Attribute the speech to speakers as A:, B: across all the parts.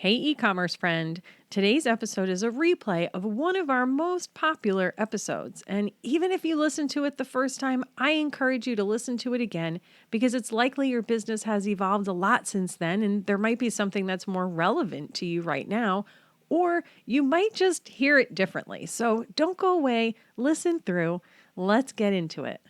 A: Hey, e-commerce friend. Today's episode is a replay of one of our most popular episodes. And even if you listen to it the first time, I encourage you to listen to it again because it's likely your business has evolved a lot since then and there might be something that's more relevant to you right now, or you might just hear it differently. So don't go away, listen through. Let's get into it.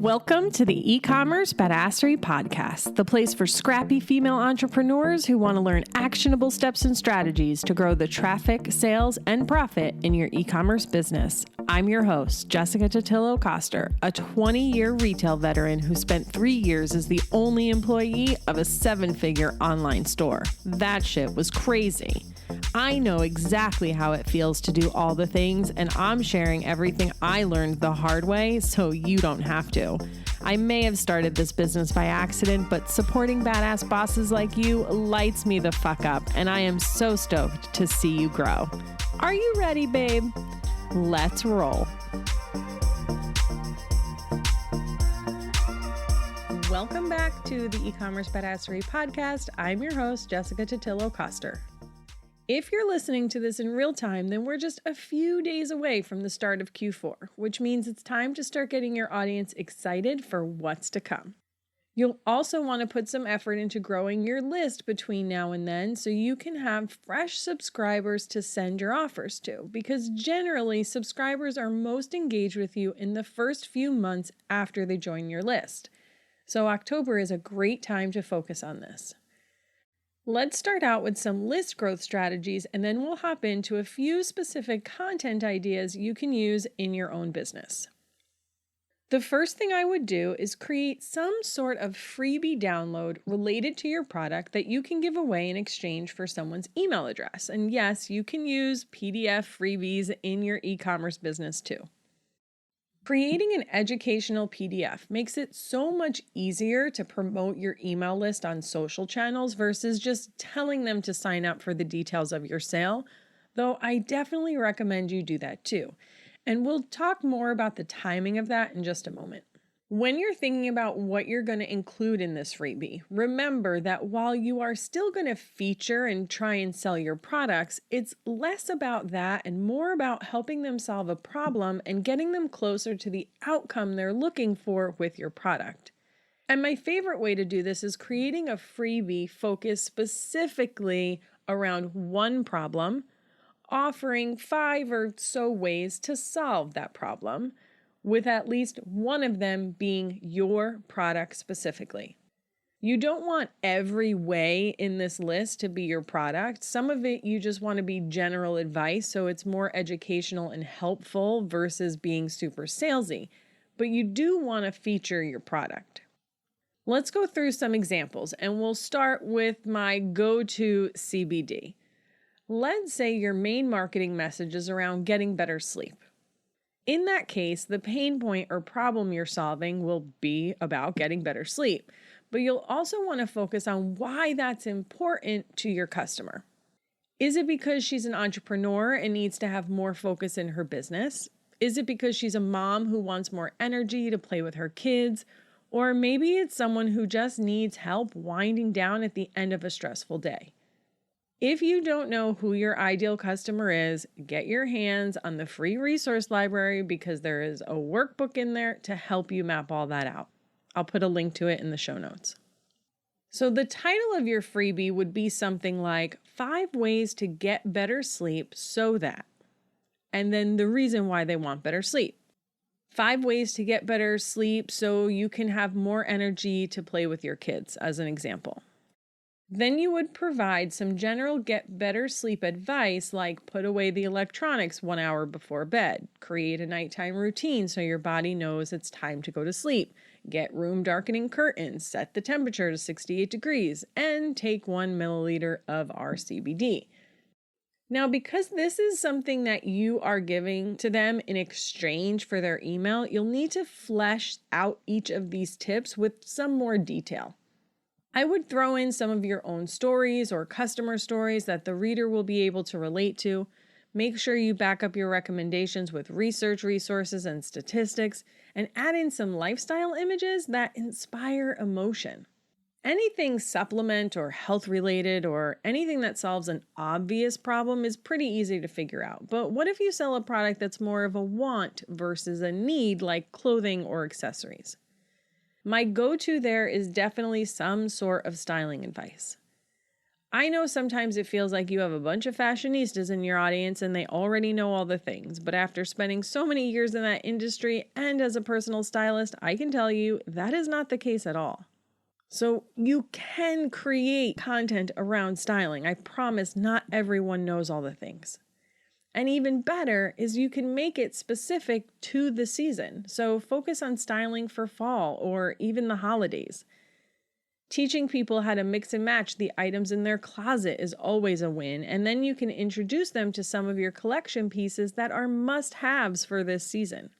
A: Welcome to the eCommerce Badassery podcast, the place for scrappy female entrepreneurs who want to learn actionable steps and strategies to grow the traffic, sales, and profit in your e-commerce business. I'm your host, Jessica Totillo-Coster, a 20-year retail veteran who spent 3 years as the only employee of a 7-figure online store. That shit was crazy. I know exactly how it feels to do all the things, and I'm sharing everything I learned the hard way so you don't have to. I may have started this business by accident, but supporting badass bosses like you lights me the fuck up, and I am so stoked to see you grow. Are you ready, babe? Let's roll. Welcome back to the eCommerce Badassery podcast. I'm your host, Jessica Totillo-Coster. If you're listening to this in real time, then we're just a few days away from the start of Q4, which means it's time to start getting your audience excited for what's to come. You'll also want to put some effort into growing your list between now and then so you can have fresh subscribers to send your offers to, because generally subscribers are most engaged with you in the first few months after they join your list. So October is a great time to focus on this. Let's start out with some list growth strategies, and then we'll hop into a few specific content ideas you can use in your own business. The first thing I would do is create some sort of freebie download related to your product that you can give away in exchange for someone's email address. And yes, you can use PDF freebies in your e-commerce business too. Creating an educational PDF makes it so much easier to promote your email list on social channels versus just telling them to sign up for the details of your sale, though I definitely recommend you do that too. And we'll talk more about the timing of that in just a moment. When you're thinking about what you're going to include in this freebie, remember that while you are still going to feature and try and sell your products, it's less about that and more about helping them solve a problem and getting them closer to the outcome they're looking for with your product. And my favorite way to do this is creating a freebie focused specifically around one problem, offering 5 or so ways to solve that problem, with at least one of them being your product specifically. You don't want every way in this list to be your product. Some of it you just want to be general advice, so it's more educational and helpful versus being super salesy. But you do want to feature your product. Let's go through some examples, and we'll start with my go-to CBD. Let's say your main marketing message is around getting better sleep. In that case, the pain point or problem you're solving will be about getting better sleep, but you'll also want to focus on why that's important to your customer. Is it because she's an entrepreneur and needs to have more focus in her business? Is it because she's a mom who wants more energy to play with her kids? Or maybe it's someone who just needs help winding down at the end of a stressful day. If you don't know who your ideal customer is, get your hands on the free resource library because there is a workbook in there to help you map all that out. I'll put a link to it in the show notes. So the title of your freebie would be something like 5 ways to get better sleep so that, and then the reason why they want better sleep. 5 ways to get better sleep so you can have more energy to play with your kids, as an example. Then you would provide some general get better sleep advice like put away the electronics 1 hour before bed, create a nighttime routine so your body knows it's time to go to sleep, get room darkening curtains, set the temperature to 68 degrees, and take 1 milliliter of our CBD. Now, because this is something that you are giving to them in exchange for their email, you'll need to flesh out each of these tips with some more detail. I would throw in some of your own stories or customer stories that the reader will be able to relate to. Make sure you back up your recommendations with research resources and statistics, and add in some lifestyle images that inspire emotion. Anything supplement or health related or anything that solves an obvious problem is pretty easy to figure out. But what if you sell a product that's more of a want versus a need, like clothing or accessories? My go-to there is definitely some sort of styling advice. I know sometimes it feels like you have a bunch of fashionistas in your audience and they already know all the things, but after spending so many years in that industry and as a personal stylist, I can tell you that is not the case at all. So you can create content around styling. I promise not everyone knows all the things. And even better is you can make it specific to the season. So focus on styling for fall or even the holidays. Teaching people how to mix and match the items in their closet is always a win, and then you can introduce them to some of your collection pieces that are must-haves for this season.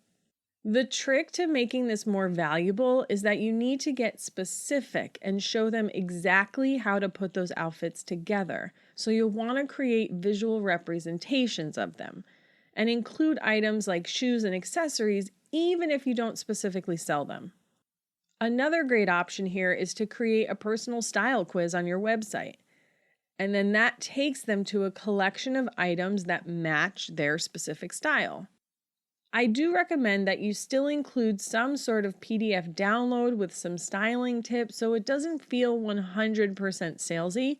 A: The trick to making this more valuable is that you need to get specific and show them exactly how to put those outfits together. So you'll want to create visual representations of them and include items like shoes and accessories, even if you don't specifically sell them. Another great option here is to create a personal style quiz on your website. And then that takes them to a collection of items that match their specific style. I do recommend that you still include some sort of PDF download with some styling tips so it doesn't feel 100% salesy,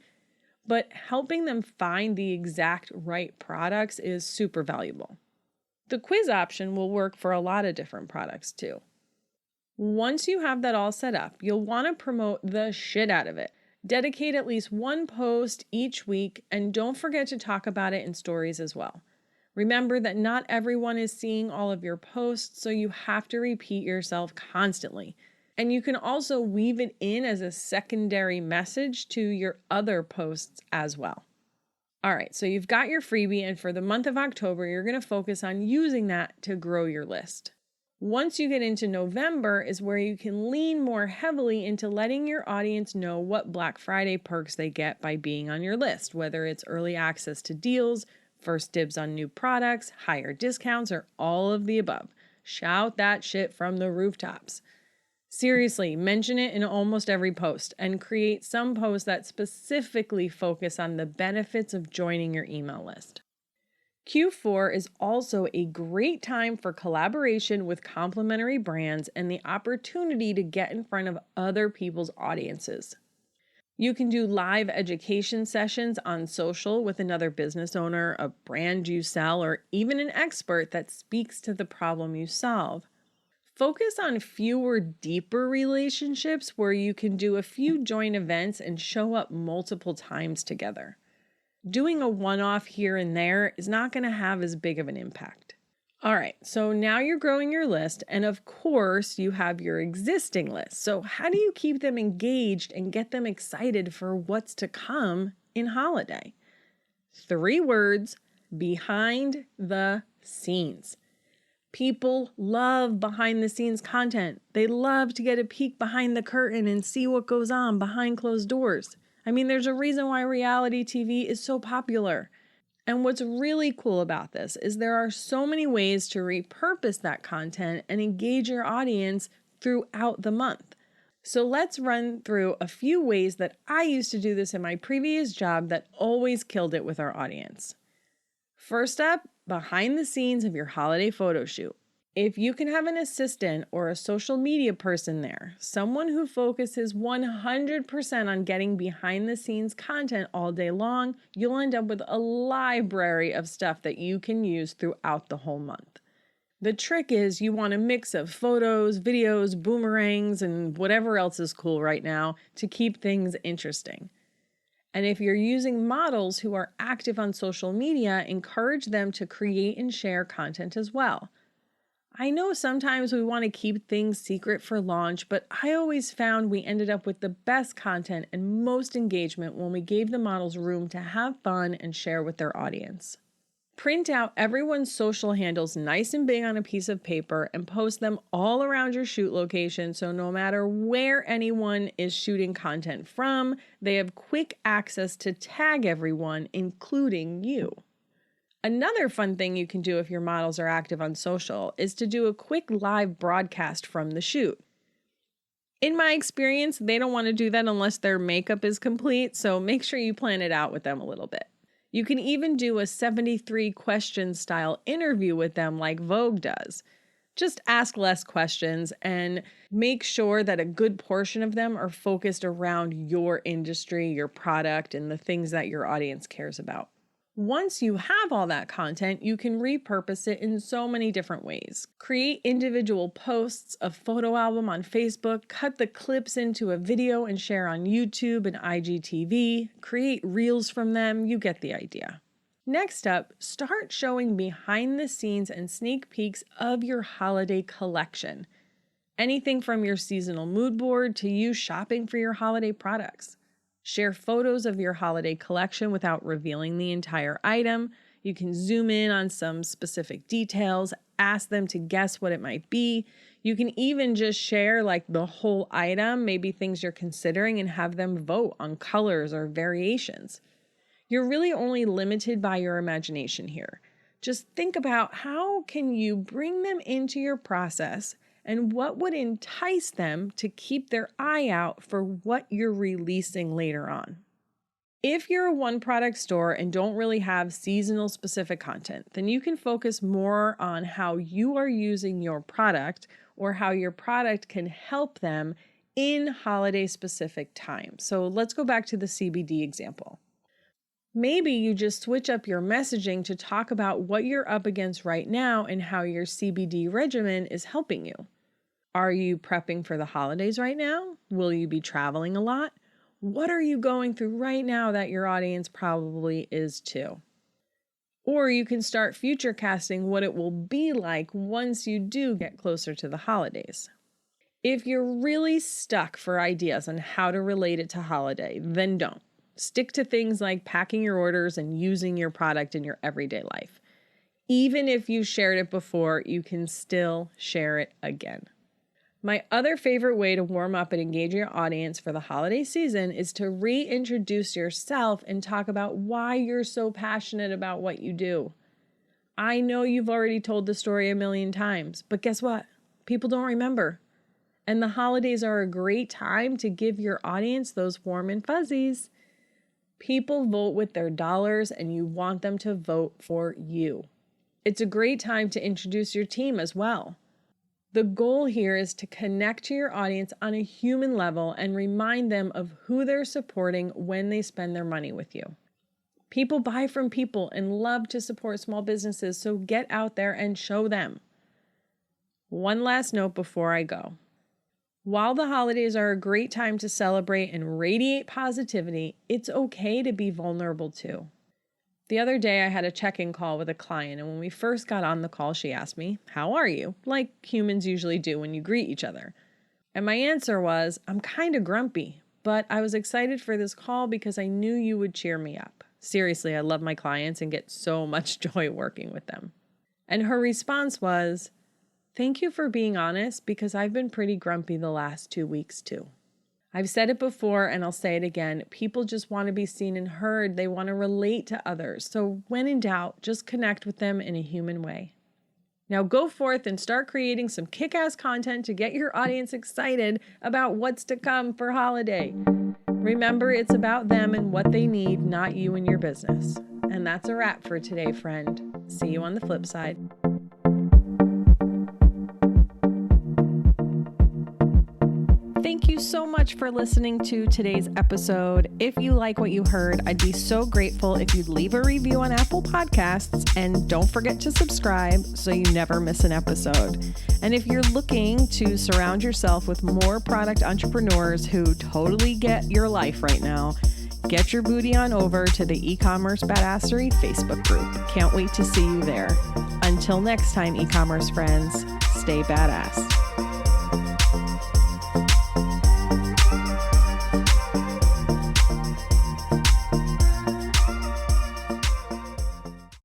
A: but helping them find the exact right products is super valuable. The quiz option will work for a lot of different products too. Once you have that all set up, you'll want to promote the shit out of it. Dedicate at least one post each week, and don't forget to talk about it in stories as well. Remember that not everyone is seeing all of your posts, so you have to repeat yourself constantly. And you can also weave it in as a secondary message to your other posts as well. All right, so you've got your freebie, and for the month of October, you're going to focus on using that to grow your list. Once you get into November is where you can lean more heavily into letting your audience know what Black Friday perks they get by being on your list, whether it's early access to deals, first dibs on new products, higher discounts, or all of the above. Shout that shit from the rooftops. Seriously, mention it in almost every post and create some posts that specifically focus on the benefits of joining your email list. Q4 is also a great time for collaboration with complementary brands and the opportunity to get in front of other people's audiences. You can do live education sessions on social with another business owner, a brand you sell, or even an expert that speaks to the problem you solve. Focus on fewer, deeper relationships where you can do a few joint events and show up multiple times together. Doing a one-off here and there is not going to have as big of an impact. All right, so now you're growing your list, and of course you have your existing list. So how do you keep them engaged and get them excited for what's to come in holiday? 3 words: behind the scenes. People love behind the scenes content. They love to get a peek behind the curtain and see what goes on behind closed doors. I mean, there's a reason why reality TV is so popular. And what's really cool about this is there are so many ways to repurpose that content and engage your audience throughout the month. So let's run through a few ways that I used to do this in my previous job that always killed it with our audience. First up, behind the scenes of your holiday photo shoot. If you can have an assistant or a social media person there, someone who focuses 100% on getting behind the scenes content all day long, you'll end up with a library of stuff that you can use throughout the whole month. The trick is you want a mix of photos, videos, boomerangs, and whatever else is cool right now to keep things interesting. And if you're using models who are active on social media, encourage them to create and share content as well. I know sometimes we want to keep things secret for launch, but I always found we ended up with the best content and most engagement when we gave the models room to have fun and share with their audience. Print out everyone's social handles nice and big on a piece of paper and post them all around your shoot location so no matter where anyone is shooting content from, they have quick access to tag everyone, including you. Another fun thing you can do if your models are active on social is to do a quick live broadcast from the shoot. In my experience, they don't want to do that unless their makeup is complete, so make sure you plan it out with them a little bit. You can even do a 73 question style interview with them like Vogue does. Just ask less questions and make sure that a good portion of them are focused around your industry, your product, and the things that your audience cares about. Once you have all that content, you can repurpose it in so many different ways. Create individual posts, a photo album on Facebook, cut the clips into a video and share on YouTube and IGTV, create reels from them, you get the idea. Next up, start showing behind the scenes and sneak peeks of your holiday collection. Anything from your seasonal mood board to you shopping for your holiday products. Share photos of your holiday collection without revealing the entire item. You can zoom in on some specific details, ask them to guess what it might be. You can even just share like the whole item, maybe things you're considering, and have them vote on colors or variations. You're really only limited by your imagination here. Just think about how can you bring them into your process and what would entice them to keep their eye out for what you're releasing later on. If you're a one-product store and don't really have seasonal specific content, then you can focus more on how you are using your product or how your product can help them in holiday specific time. So let's go back to the CBD example. Maybe you just switch up your messaging to talk about what you're up against right now and how your CBD regimen is helping you. Are you prepping for the holidays right now? Will you be traveling a lot? What are you going through right now that your audience probably is too? Or you can start future casting what it will be like once you do get closer to the holidays. If you're really stuck for ideas on how to relate it to holiday, then don't. Stick to things like packing your orders and using your product in your everyday life. Even if you shared it before, you can still share it again. My other favorite way to warm up and engage your audience for the holiday season is to reintroduce yourself and talk about why you're so passionate about what you do. I know you've already told the story a million times, but guess what? People don't remember. And the holidays are a great time to give your audience those warm and fuzzies. People vote with their dollars and you want them to vote for you. It's a great time to introduce your team as well. The goal here is to connect to your audience on a human level and remind them of who they're supporting when they spend their money with you. People buy from people and love to support small businesses, so get out there and show them. One last note before I go. While the holidays are a great time to celebrate and radiate positivity, it's okay to be vulnerable too. The other day I had a check-in call with a client, and when we first got on the call, she asked me, "How are you?" Like humans usually do when you greet each other. And my answer was, "I'm kind of grumpy, but I was excited for this call because I knew you would cheer me up." Seriously, I love my clients and get so much joy working with them. And her response was, "Thank you for being honest because I've been pretty grumpy the last 2 weeks too." I've said it before and I'll say it again. People just want to be seen and heard. They want to relate to others. So when in doubt, just connect with them in a human way. Now go forth and start creating some kick-ass content to get your audience excited about what's to come for holiday. Remember, it's about them and what they need, not you and your business. And that's a wrap for today, friend. See you on the flip side. Thank you so much for listening to today's episode. If you like what you heard, I'd be so grateful if you'd leave a review on Apple Podcasts, and don't forget to subscribe so you never miss an episode. And if you're looking to surround yourself with more product entrepreneurs who totally get your life right now, get your booty on over to the eCommerce Badassery Facebook group. Can't wait to see you there. Until next time, e-commerce friends, stay badass.